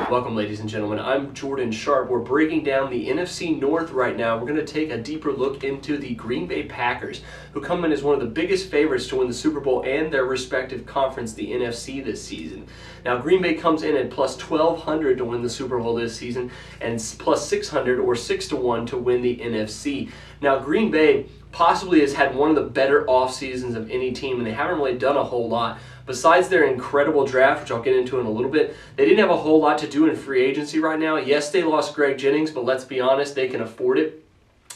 Welcome, ladies and gentlemen. I'm Jordan Sharp. We're breaking down the NFC North right now. We're going to take a deeper look into the Green Bay Packers, who come in as one of the biggest favorites to win the Super Bowl and their respective conference, the NFC, this season. Now, Green Bay comes in at plus 1,200 to win the Super Bowl this season and plus 600 or 6-1 to win the NFC. Now, Green Bay possibly has had one of the better off seasons of any team, and they haven't really done a whole lot. Besides their incredible draft, which I'll get into in a little bit, they didn't have a whole lot to do in free agency right now. Yes, they lost Greg Jennings, but let's be honest, they can afford it.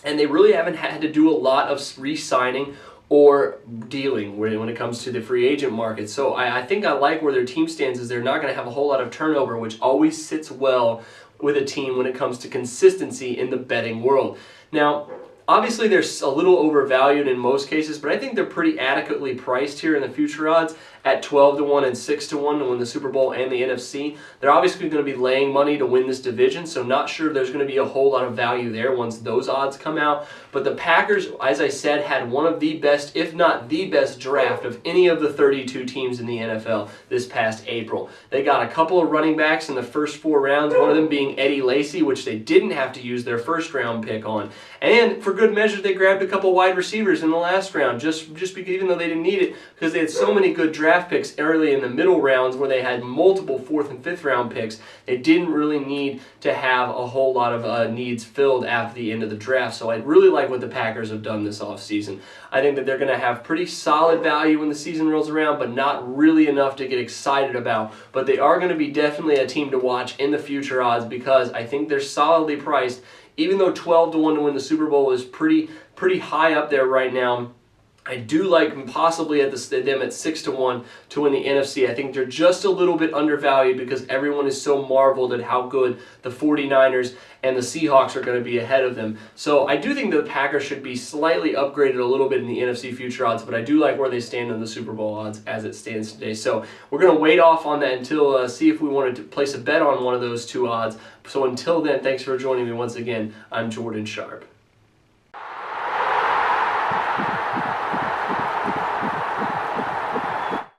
And they really haven't had to do a lot of re-signing or dealing when it comes to the free agent market. So I think I like where their team stands, is they're not going to have a whole lot of turnover, which always sits well with a team when it comes to consistency in the betting world. Now, obviously, they're a little overvalued in most cases, but I think they're pretty adequately priced here in the future odds at 12-1 and 6-1 to win the Super Bowl and the NFC. They're obviously going to be laying money to win this division, so not sure there's going to be a whole lot of value there once those odds come out. But the Packers, as I said, had one of the best, if not the best, draft of any of the 32 teams in the NFL this past April. They got a couple of running backs in the first 4 rounds, one of them being Eddie Lacy, which they didn't have to use their first-round pick on. And for good measure, they grabbed a couple wide receivers in the last round, just because, even though they didn't need it, because they had so many good draft picks early in the middle rounds where they had multiple 4th and 5th round picks. They didn't really need to have a whole lot of needs filled after the end of the draft. So I really like what the Packers have done this offseason. I think that they're going to have pretty solid value when the season rolls around, but not really enough to get excited about. But they are going to be definitely a team to watch in the future odds, because I think they're solidly priced. Even though 12-1 to win the Super Bowl is pretty high up there right now, I do like possibly them at 6-1 to win the NFC. I think they're just a little bit undervalued because everyone is so marveled at how good the 49ers and the Seahawks are going to be ahead of them. So I do think the Packers should be slightly upgraded a little bit in the NFC future odds, but I do like where they stand in the Super Bowl odds as it stands today. So we're going to wait off on that until see if we wanted to place a bet on one of those two odds. So until then, thanks for joining me once again. I'm Jordan Sharp.